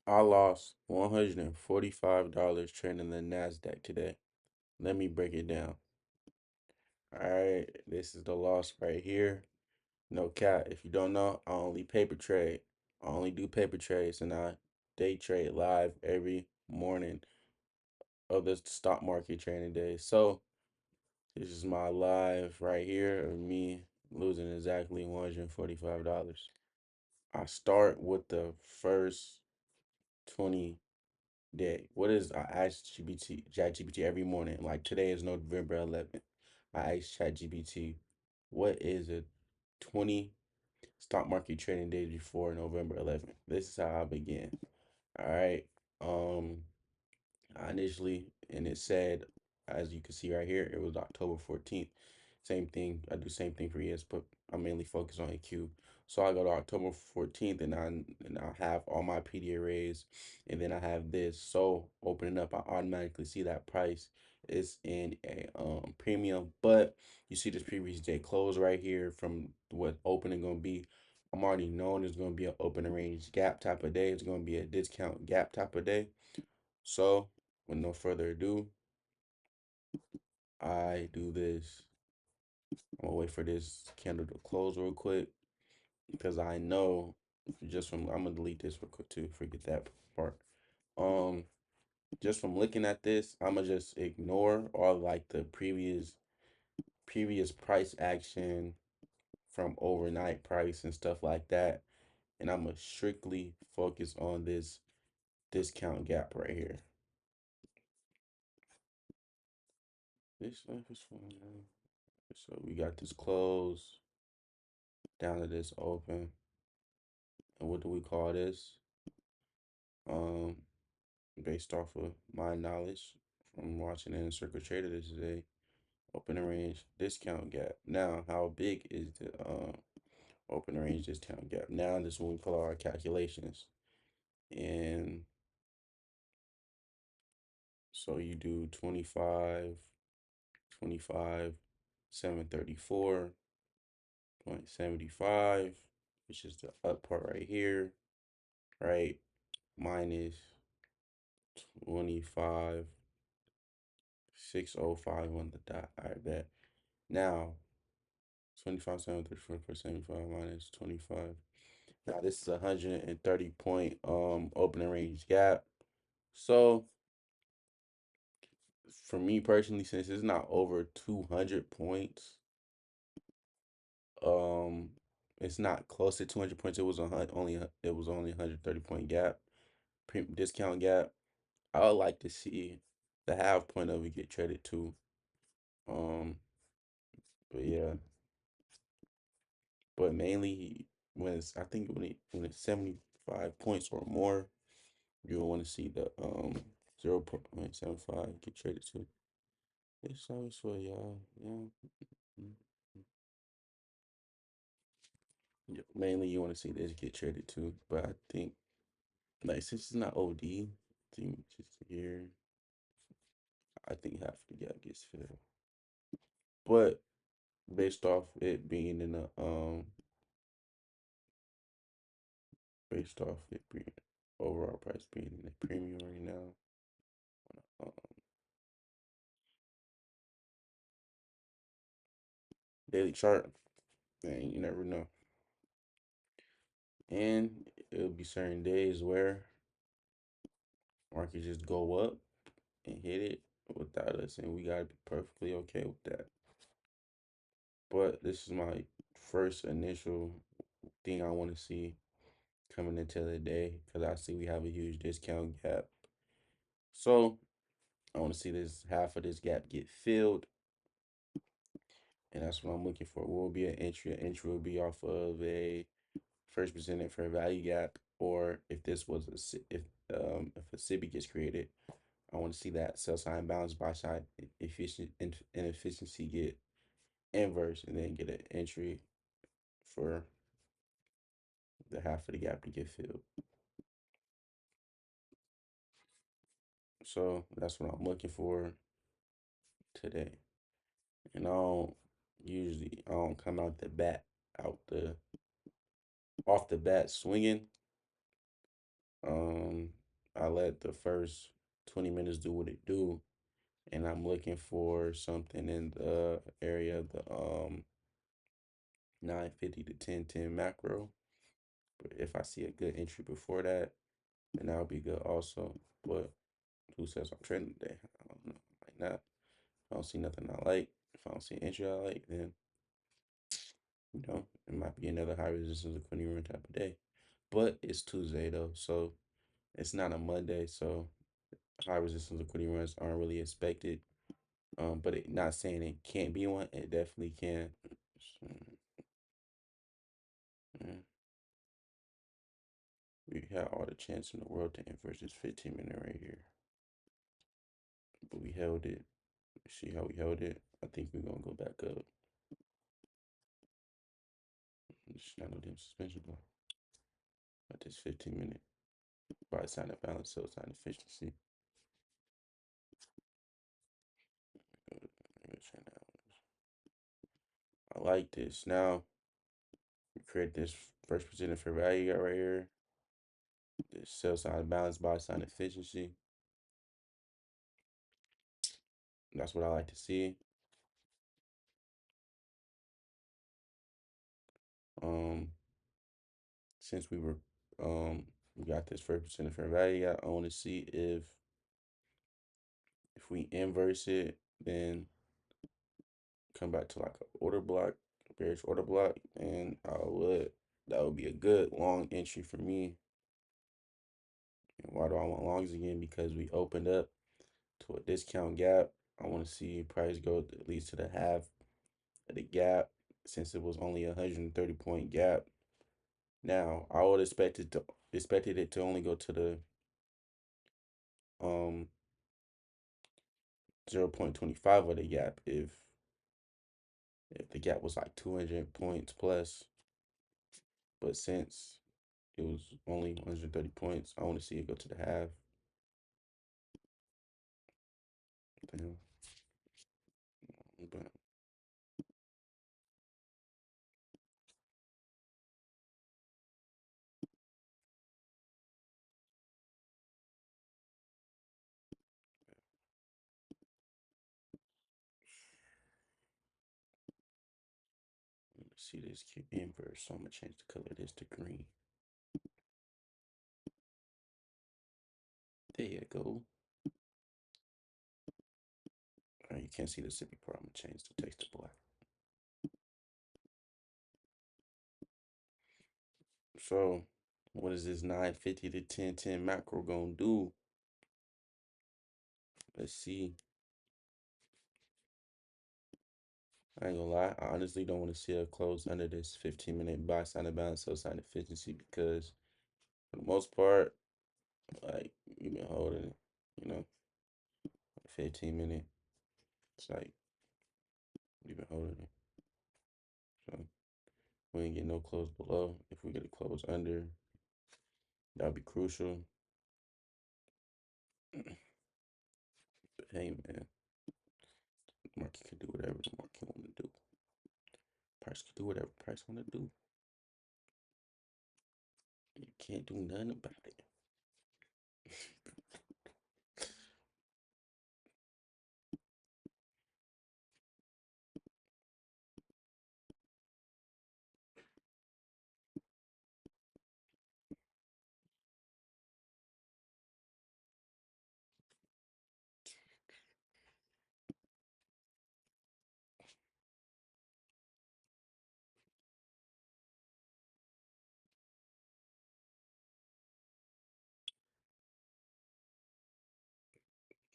I lost $145 trading the Nasdaq today. Let me break it down. All right, this is the loss right here. No cap. If you don't know, I only paper trade. I only do paper trades, and I day trade live every morning of the stock market trading day. So this is my live right here of me losing exactly $145. I start with the first 20 day. What is I ask GPT ChatGPT every morning. Like today is November 11th. I ask ChatGPT, what is a 20 stock market trading day before November 11th? This is how I begin. All right. Um, I initially, and it said, as you can see right here, it was October 14th. Same thing. I do same thing for ES, but I mainly focus on EQ. So I go to October 14th, and I have all my PD arrays, and then I have this. So opening up, I automatically see that price is in a premium. But you see this previous day close right here from what opening gonna be. I'm already knowing it's gonna be an opening range gap type of day. It's gonna be a discount gap type of day. So with no further ado, I do this. I'm gonna wait for this candle to close real quick because I know just from I'm gonna delete this real quick too. Forget that part. Um, just from looking at this, I'm gonna just ignore all like the previous price action from overnight price and stuff like that, and I'm gonna strictly focus on this discount gap right here. This one. So we got this close down to this open. And what do we call this? Um, Based off of my knowledge from watching it in Circle Trader, this is a open range discount gap. Now, how big is the open range discount gap? Now, this is when we pull out our calculations. And so you do 25, 25, 734.75, which is the up part right here, right? Minus 25, 605 on the dot. I bet. Now, 25, 734.75 minus 25. Now, this is a 130 point opening range gap. So, for me personally, since it's not over 200 points, um, it's not close to 200 points. It was only 130 point gap, discount gap. I would like to see the half point of it get traded too. Um, but yeah. But mainly when it's I think when it's 75 points or more, you'll want to see the 0.75 get traded to. It's always for y'all. Yeah. Mhm. Yeah. Mainly you want to see this get traded too. But I think like since it's not OD, I think just here, I think half the gap gets filled. But based off it being in a based off it being overall price being in a premium right now. Um, Daily chart, man, you never know. And it'll be certain days where market just go up and hit it without us, and we gotta be perfectly okay with that. But this is my first initial thing I want to see coming into the day because I see we have a huge discount gap. So I want to see this half of this gap get filled, and that's what I'm looking for. What will be an entry? An entry will be off of a first presented fair value gap, or if this was if a SIBI gets created, I want to see that sell sign balance buy side inefficiency get inverse, and then get an entry for the half of the gap to get filled. So that's what I'm looking for today. And I don't come out the bat out the off the bat swinging. Um, I let the first 20 minutes do what it do, and I'm looking for something in the area of the 950 to 1010 macro. But if I see a good entry before that, then that would be good also. But who says I'm trading today? I don't know. Like not. If I don't see nothing I like. If I don't see an entry I like, then it might be another high resistance liquidity run type of day. But it's Tuesday though, so it's not a Monday, so high resistance liquidity runs aren't really expected. But it not saying it can't be one, it definitely can. So, yeah, we had all the chance in the world to inverse this 15-minute right here, but we held it. See how we held it? I think we're gonna go back up. It's not no damn suspension though. But this 15-minute buy sign of balance, sell sign efficiency. I like this. Now we create this first presented fair value right here. This sell sign of balance, buy sign efficiency. That's what I like to see. Um, since we got this first percent of fair value, I want to see if we inverse it, then come back to like an order block, a bearish order block, and that would be a good long entry for me. And why do I want longs again? Because we opened up to a discount gap. I want to see price go at least to the half of the gap, since it was only a 130-point gap. Now I would expected it to only go to the um 0.25 of the gap if the gap was like 200 points plus. But since it was only 130 points, I want to see it go to the half. Damn. But let's see this keep inverse. So I'm gonna change the color of this to green. There you go. You can't see the sippy part. I'm gonna change the text to black. So what is this 950 to 1010 macro gonna do? Let's see. I ain't gonna lie, I honestly don't want to see a close under this 15-minute buy sign of balance, sell sign efficiency, because for the most part, like you've been holding it, 15-minute. It's like you've been holding it. So we ain't get no close below. If we get a close under, that'd be crucial. But hey man, the market can do whatever the market wanna do. Price can do whatever price wanna do. You can't do nothing about it.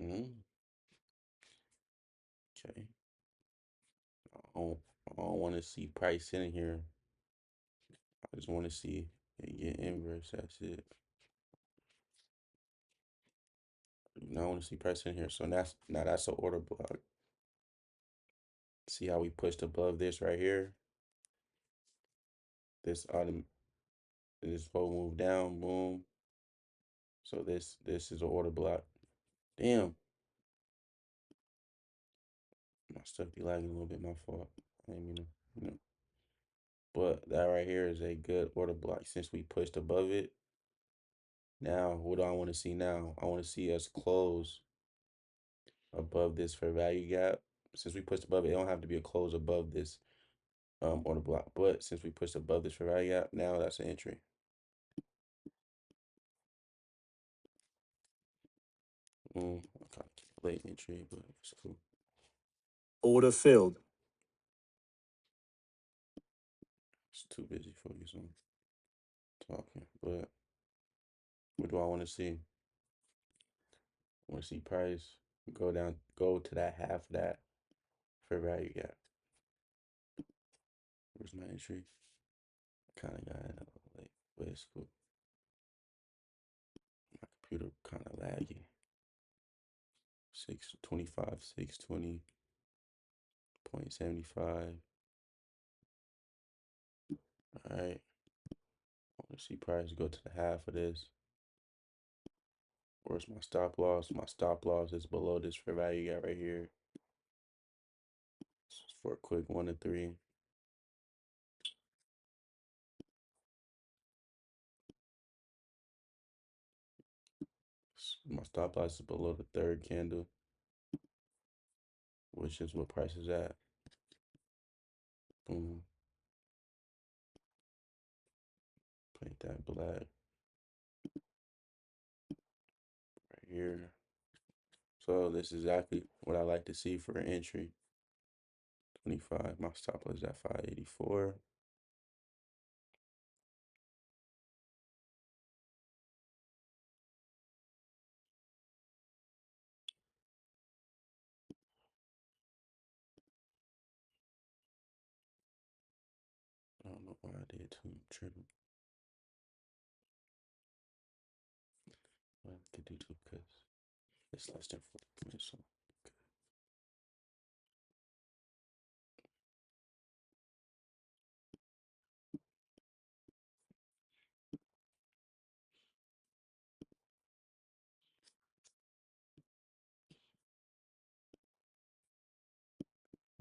Mm, okay. I don't want to see price sitting here. I just want to see it get inverse. That's it. I want to see price in here. So that's an order block. See how we pushed above this right here? This autumn, this whole move down, boom. So this is an order block. Damn, my stuff be lagging a little bit. My fault. I didn't mean to, you know. But that right here is a good order block since we pushed above it. Now, what do I want to see now? I want to see us close above this fair value gap. Since we pushed above it, it don't have to be a close above this on the block. But since we pushed above this fair value gap, now that's an entry. I kind of late entry, but it's cool. Order filled. It's too busy focus on talking. But what do I want to see? I want to see price go down, go to that half of that fair value gap. Where's my entry? Kind of got it a little late, but it's cool. My computer kind of laggy. 625, 620.75. All right. I want to see price go to the half of this. Where's my stop loss? My stop loss is below this fair value gap right here. This is for a quick 1 to 3. My stop loss is below the third candle, which is what price is at. Boom. Paint that black right here. So this is exactly what I like to see for an entry. 25. My stop loss is at 584. I don't know why I did two triple. Well, I could do two because it's less than 40 points. So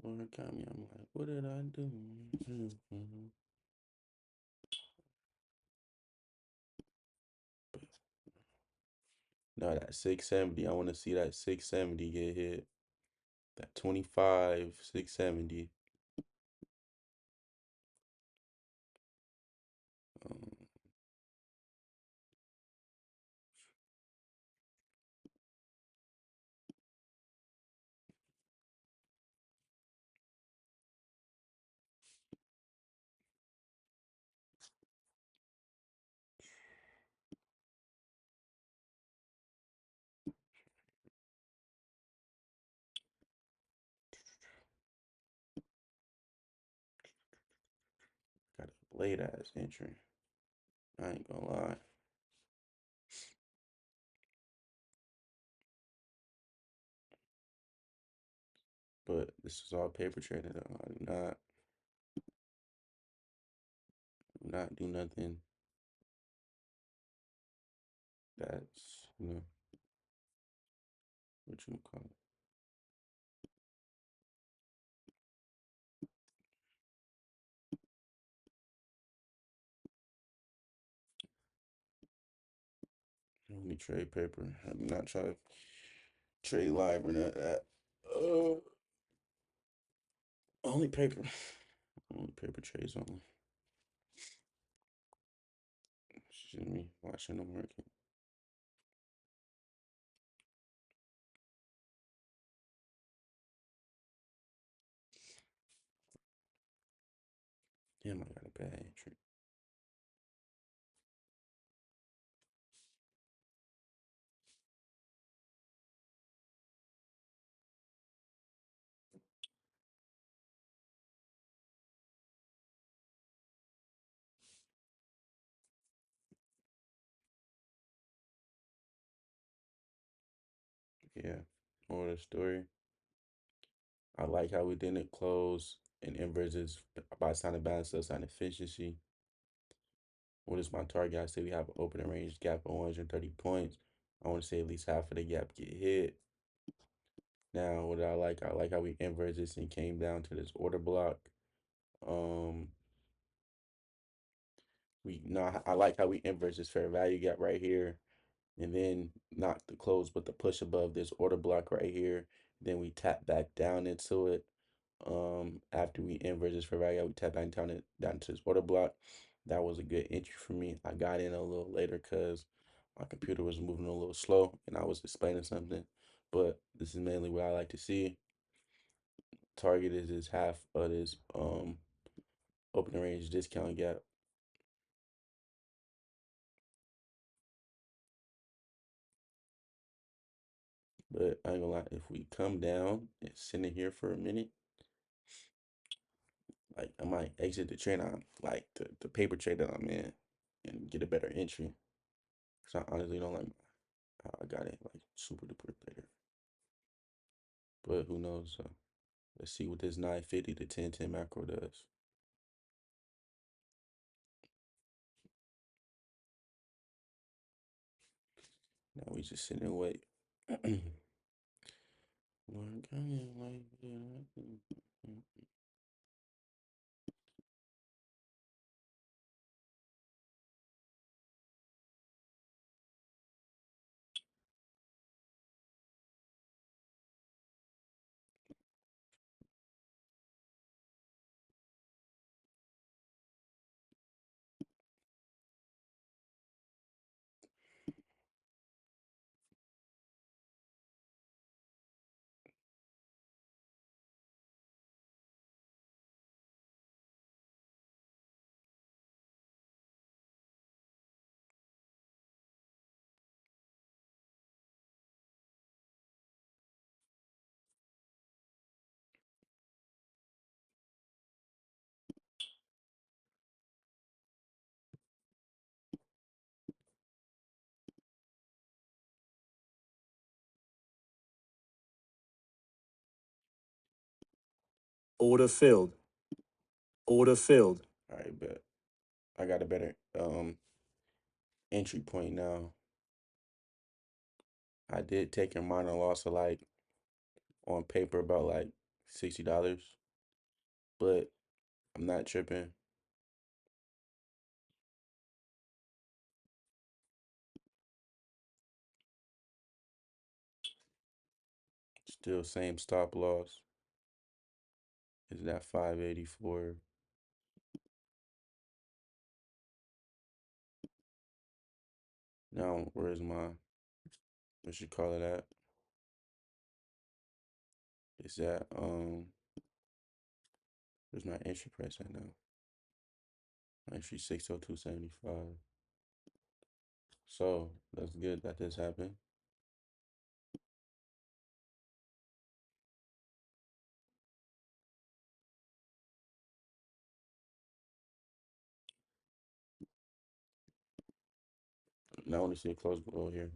well, it got me. I'm like, what did I do? No, that 670. I want to see that 670 get hit. That 25, 670. Um, got a late ass entry. I ain't gonna lie. But this is all paper trading. I do not do nothing that's, what you call it. Only trade paper. I do not try to trade live or not that. Only paper. Only paper trades only. Excuse me. Watching the market. Damn, I got a bad entry. Yeah. Moral of the story. I like how we didn't close and inverses by sign of balance, so sign efficiency. What is my target? I say we have an opening range gap of 130 points. I want to say at least half of the gap get hit. Now, what I like how we inverted this and came down to this order block. Um, I like how we inverse this fair value gap right here. and then not the close, but the push above this order block right here. Then we tap back down into it. After we inverse this fair value, we tap back down to this order block. That was a good entry for me. I got in a little later because my computer was moving a little slow and I was explaining something. But this is mainly what I like to see. Target is this half of this opening range discount gap. But I ain't gonna lie, if we come down and sit in here for a minute, like I might exit the trade on like the paper trade that I'm in and get a better entry. Cause I honestly don't like how I got it like super duper later. But who knows? Let's see what this 950 to 1010 macro does. Now we just sit and wait. Order filled. Order filled. All right, but I got a better entry point now. I did take a minor loss of like on paper about like $60, but I'm not tripping. Still same stop loss. Is that 584? Now where's my what you call it at? Is that where's my entry price at now? My entry 602.75. So that's good that this happened. Now I want to see it close below here.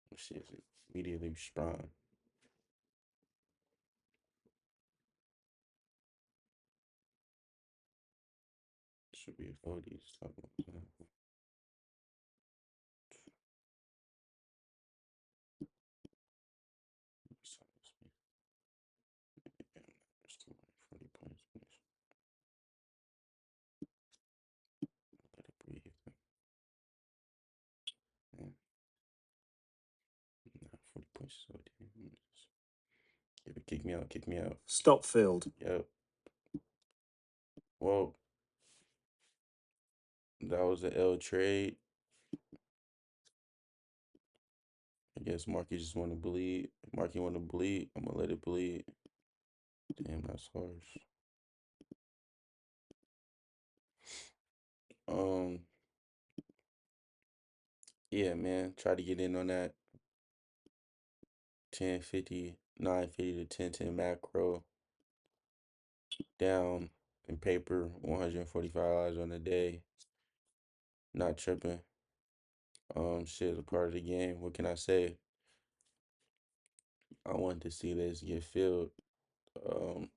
Let's see if it immediately respond. Should be a 40 stop loss. There's too many 40 points. Let it breathe. Yeah. Nah, 40 points is so damn. If it kick me out, kick me out. Stop filled. Yep. Well, that was the L trade. I guess Marky just want to bleed. If Marky want to bleed, I'm gonna let it bleed. Damn, that's harsh. Um, yeah, man. Try to get in on that 1050, 950 to 1010 macro down in paper, $145 on the day. Not tripping. Shit is a part of the game. What can I say? I wanted to see this get filled. Um,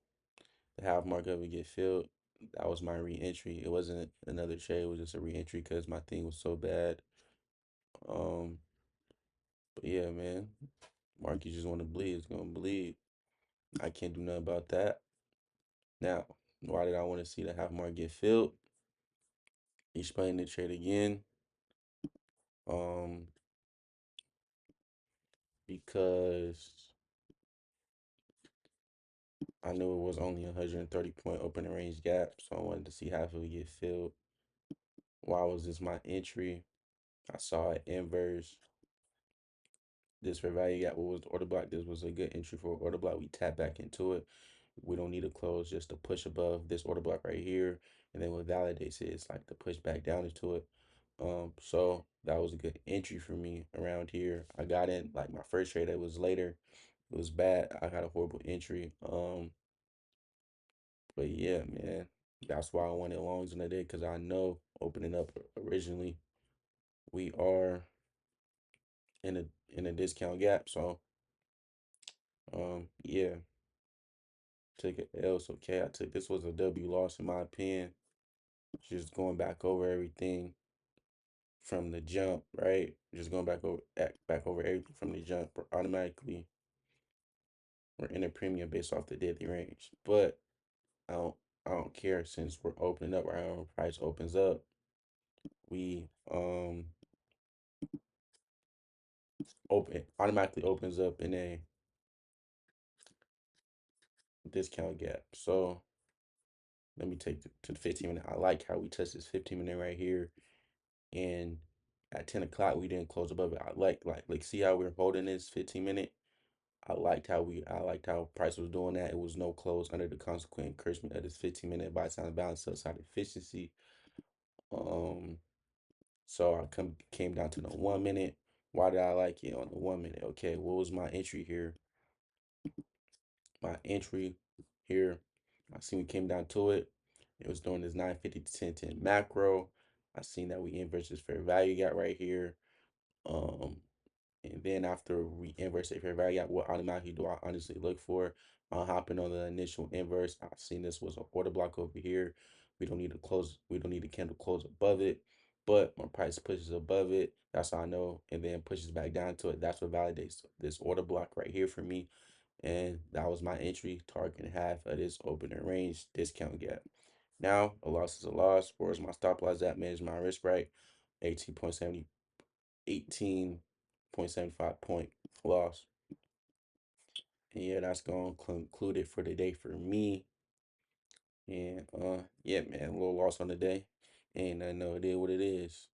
the half mark of it get filled. That was my re-entry. It wasn't another trade. It was just a re-entry because my thing was so bad. Um, but yeah, man. Marky just want to bleed. It's gonna bleed. I can't do nothing about that. Now, why did I want to see the half mark get filled? explain the trade again. Um, because I knew it was only a 130 point opening range gap, so I wanted to see how it would get filled. Why was this my entry? I saw it inverse. This for value gap, what was the order block? This was a good entry for order block. We tap back into it. We don't need to close, just to push above this order block right here. And then what validates it is like to push back down into it. So that was a good entry for me around here. I got in like my first trade that was later. It was bad. I got a horrible entry. But yeah, man, that's why I wanted longs in the day because I know opening up originally we are in a discount gap. So yeah, took an L. So okay. I took this was a W loss in my opinion. Just going back over everything from the jump, right? Just going back over everything from the jump. Automatically, we're in a premium based off the daily range. But I don't I don't care since we're opening up. Our own price opens up. We automatically opens up in a discount gap. So let me take to the 15 minute. I like how we touched this 15 minute right here. And at 10 o'clock, we didn't close above it. I like see how we're holding this 15 minute. I liked how price was doing that. It was no close under the consequent encouragement of this 15 minute buy time balance outside efficiency. Um, so I came down to the 1 minute. Why did I like it on the 1 minute? Okay, what was my entry here? My entry here, I seen we came down to it. It was doing this 950 to 1010 macro. I seen that we inverse this fair value gap right here. Um, and then after we inverse the fair value gap, what automatically do I honestly look for? I'm hopping on the initial inverse. I seen this was an order block over here. We don't need to close. We don't need the candle close above it, but my price pushes above it. That's how I know, and then pushes back down to it. That's what validates this order block right here for me. And that was my entry, targeting half of this opening range discount gap. Now, a loss is a loss. Where's my stop loss at? Manage my risk right. 18.70, 18.75 point loss. And yeah, that's gonna conclude it for the day for me. And yeah, man, a little loss on the day. And I know it is what it is.